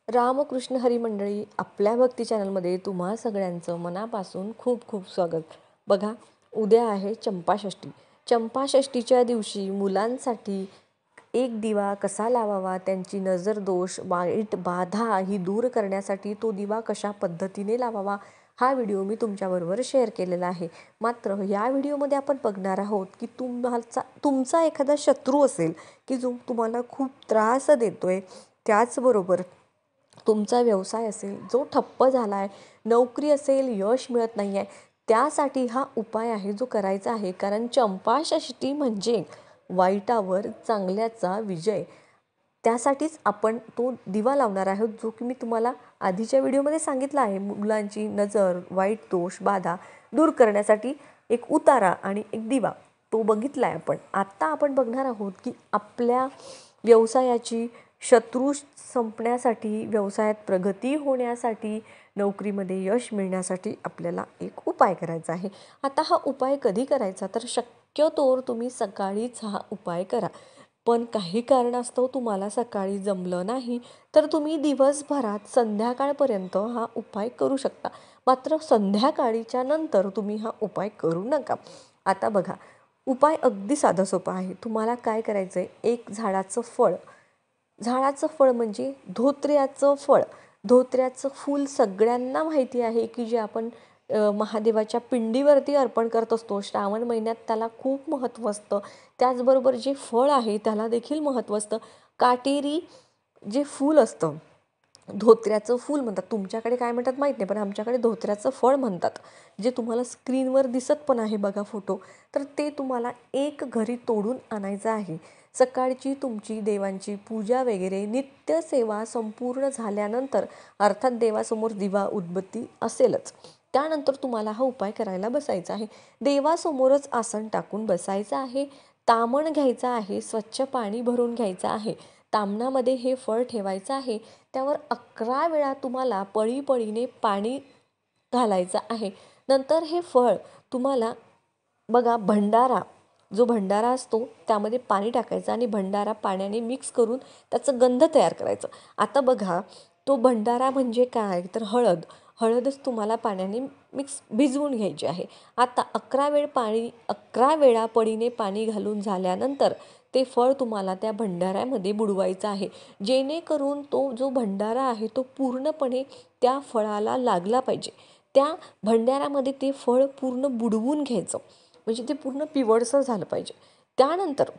रामकृष्ण हरी मंडळी, आपल्या भक्ती चॅनलमध्ये तुम्हा सगळ्यांचं मनापासून खूप खूप स्वागत. बघा, उद्या आहे चंपाषष्ठी. चंपाषष्ठीच्या दिवशी मुलांसाठी एक दिवा कसा लावावा, त्यांची नजर दोष, वाईट बाधा ही दूर करण्यासाठी तो दिवा कशा पद्धतीने लावावा, हा व्हिडिओ मी तुमच्याबरोबर शेअर केलेला आहे. मात्र या व्हिडिओमध्ये आपण बघणार आहोत की तुमचा एखादा शत्रू असेल की जो तुम्हाला खूप त्रास देतोय, त्याचबरोबर तुमचा व्यवसाय असेल जो ठप्प झाला आहे, नोकरी असेल यश मिळत नाही आहे, त्यासाठी हा उपाय आहे जो करायचा आहे. कारण चंपाषष्ठी म्हणजे वाईटावर चांगल्याचा विजय. त्यासाठीच आपण तो दिवा लावणार आहोत, जो की मी तुम्हाला आधीच्या व्हिडिओमध्ये सांगितला आहे. मुलांची नजर, वाईट दोष, बाधा दूर करण्यासाठी एक उतारा आणि एक दिवा तो बघितला आहे आपण. आत्ता आपण बघणार आहोत की आपल्या व्यवसायाची शत्रू संपण्यासाठी, व्यवसायात प्रगती होण्यासाठी, नोकरीमध्ये यश मिळण्यासाठी आपल्याला एक उपाय करायचा आहे. आता हा उपाय कधी करायचा, तर शक्यतोवर तुम्ही सकाळीच हा उपाय करा. पण काही कारणास्तव तुम्हाला सकाळी जमलं नाही तर तुम्ही दिवसभरात संध्याकाळपर्यंत हा उपाय करू शकता. मात्र संध्याकाळीच्या नंतर तुम्ही हा उपाय करू नका. आता बघा, उपाय अगदी साधा सोपा आहे. तुम्हाला काय करायचं आहे, एक झाडाचं फळ म्हणजे धोत्र्याचं फळ. धोत्र्याचं फूल सगळ्यांना माहिती आहे की जे आपण महादेवाच्या पिंडीवरती अर्पण करत असतो. श्रावण महिन्यात त्याला खूप महत्त्व असतं. त्याचबरोबर जे फळ आहे त्याला देखील महत्त्व असतं. काटेरी जे फूल असतं, धोत्र्याचं फूल म्हणतात, तुमच्याकडे काय म्हणतात माहीत नाही, पण आमच्याकडे धोत्र्याचं फळ म्हणतात. जे तुम्हाला स्क्रीनवर दिसत पण आहे बघा फोटो, तर ते तुम्हाला एक घरी तोडून आणायचं आहे. सकाळची तुमची देवांची पूजा वगैरे नित्यसेवा संपूर्ण झाल्यानंतर, अर्थात देवासमोर दिवा उदबत्ती असेलच, त्यानंतर तुम्हाला हा उपाय करायला बसायचा आहे. देवासमोरच आसन टाकून बसायचं आहे. तामण घ्यायचा आहे, स्वच्छ पाणी भरून घ्यायचं आहे. तामणामध्ये हे फळ ठेवायचं आहे. त्यावर 11 वेळा तुम्हाला पळीपळीने पाणी घालायचं आहे. नंतर हे फळ तुम्हाला बघा, जो भंडारा असतो त्यामध्ये पाणी टाकायचं आणि भंडारा पाण्याने मिक्स करून त्याचं गंध तयार करायचं. आता बघा, तो भंडारा म्हणजे काय, तर हळदच तुम्हाला पाण्याने भिजवून घ्यायची आहे. आता 11 वेळा पळीने पाणी घालून झाल्यानंतर ते फळ तुम्हाला त्या भंडाऱ्यामध्ये बुडवायचं आहे. जेणेकरून तो जो भंडारा आहे तो पूर्णपणे त्या फळाला लागला पाहिजे. त्या भंडाऱ्यामध्ये ते फळ पूर्ण बुडवून घ्यायचं, म्हणजे ते पूर्ण पिवळसर झालं पाहिजे. त्यानंतर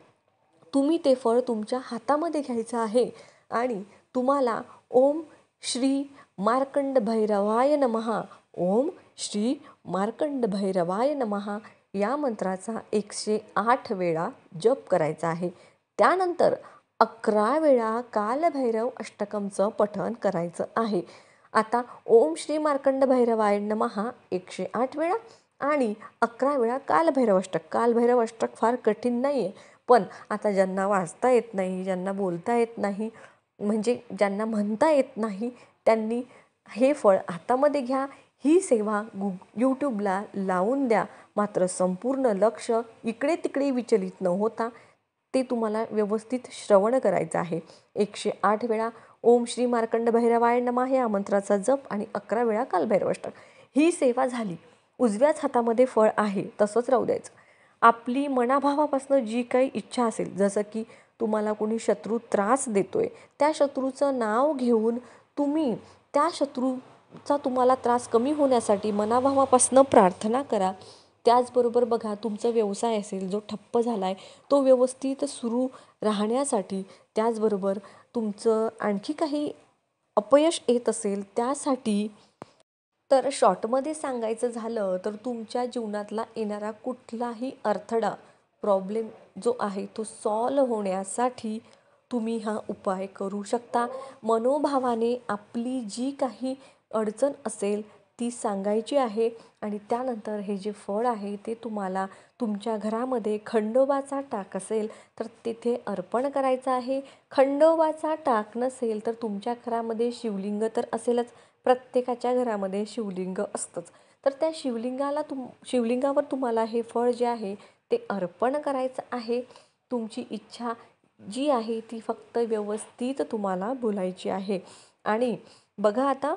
तुम्ही ते फळ तुमच्या हातामध्ये घ्यायचं आहे आणि तुम्हाला ओम श्री मार्कंड भैरवाय नमः, ओम श्री मार्कंड भैरवाय नमः या मंत्राचा 108 वेळा जप करायचा आहे. त्यानंतर 11 वेळा कालभैरव अष्टकमचं पठण करायचं आहे. आता ओम श्री मार्कंड भैरवाय नमः 108 वेळा आणि 11 वेळा कालभैरव अष्टक फार कठीण नाही आहे, पण आता ज्यांना वाचता येत नाही, ज्यांना बोलता येत नाही, म्हणजे ज्यांना म्हणता येत नाही, त्यांनी हे फळ हातामध्ये घ्या. ही सेवा यूट्यूबला लावून द्या. मात्र संपूर्ण लक्ष इकडे तिकडे विचलित न होता ते तुम्हाला व्यवस्थित श्रवण करायचं आहे. 108 वेळा ओम श्री मार्कंड भैरवाय नमः या मंत्राचा जप आणि 11 वेळा कालभैरव अष्टक. ही सेवा झाली. उजव्याच हातामध्ये फळ आहे तसंच राहू द्यायचं. आपली मनाभावापासून जी काही इच्छा असेल, जसं की तुम्हाला कोणी शत्रू त्रास देतोय, त्या शत्रूचं नाव घेऊन तुम्ही त्या शत्रूचा तुम्हाला त्रास कमी होण्यासाठी मनाभावापासून प्रार्थना करा. त्याचबरोबर बघा, तुमचा व्यवसाय असेल जो ठप्प झाला आहे तो व्यवस्थित सुरू राहण्यासाठी, त्याचबरोबर तुमचं आणखी काही अपयश येत असेल त्यासाठी, तर शॉर्टमध्ये सांगायचं झालं तर तुमच्या जीवनातला येणारा कुठलाही अडथळा, प्रॉब्लेम जो आहे तो सॉल्व होण्यासाठी तुम्ही हा उपाय करू शकता. मनोभावाने आपली जी काही अडचण असेल ती सांगायची आहे आणि त्यानंतर हे जे फळ आहे ते तुम्हाला तुमच्या घरामध्ये खंडोबाचा टाक असेल तर तिथे अर्पण करायचं आहे. खंडोबाचा टाक नसेल तर तुमच्या घरामध्ये शिवलिंग तर असेलच, प्रत्येकाच्या घरामध्ये शिवलिंग असतंच. तर त्या शिवलिंगावर तुम्हाला हे फळ जे आहे ते अर्पण करायचं आहे. तुमची इच्छा जी आहे ती फक्त व्यवस्थित तुम्हाला बोलायची आहे. आणि बघा आता,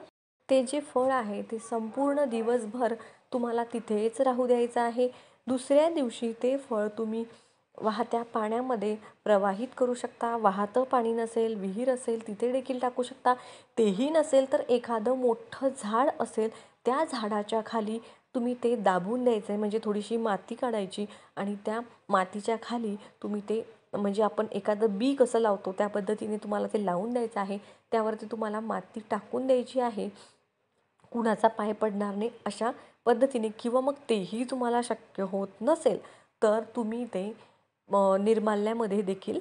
ते जे फळ आहे ते संपूर्ण दिवसभर तुम्हाला तिथेच राहू द्यायचं आहे. दुसऱ्या दिवशी ते फळ तुम्ही वाहत्या पाण्यामध्ये प्रवाहित करू शकता. वाहतं पाणी नसेल, विहीर असेल तिथे देखील टाकू शकता. तेही नसेल तर एखादं मोठं झाड असेल, त्या झाडाच्या खाली तुम्ही ते दाबून द्यायचं आहे. म्हणजे थोडीशी माती काढायची आणि त्या मातीच्या खाली तुम्ही ते, म्हणजे आपण एखादं बी कसं लावतो त्या पद्धतीने तुम्हाला ते लावून द्यायचं आहे. त्यावरती तुम्हाला माती टाकून द्यायची आहे. कुणाचा पाय पडणार नाही अशा पद्धतीने. किंवा मग तेही तुम्हाला शक्य होत नसेल तर तुम्ही ते निर्माल्यामध्ये देखील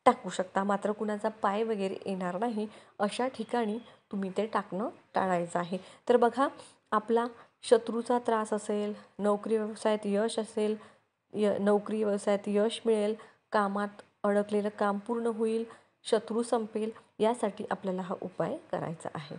टाकू शकता. मात्र कुणाचा पाय वगैरे येणार नाही अशा ठिकाणी तुम्ही ते टाकणं टाळायचं आहे. तर बघा, आपला शत्रूचा त्रास असेल, नोकरी व्यवसायात यश असेल, नोकरी व्यवसायात यश मिळेल, कामात अडकलेलं काम पूर्ण होईल, शत्रू संपेल, यासाठी आपल्याला हा उपाय करायचा आहे.